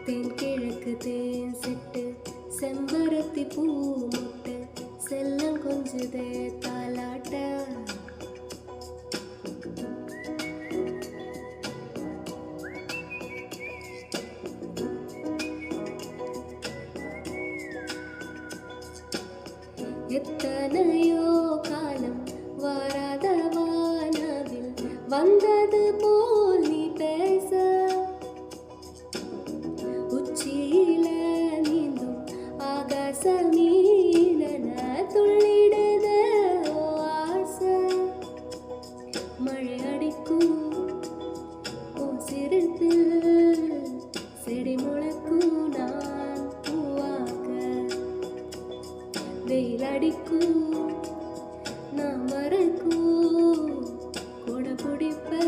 தென்கிழக்கு தேன் சிட்டு செம்பருத்தி பூ முட்டு செல்லம் கொஞ்சுதே தாலாட்ட. எத்தனையோ காலம் வாராத வானவில் வந்தது போல் நீ பேச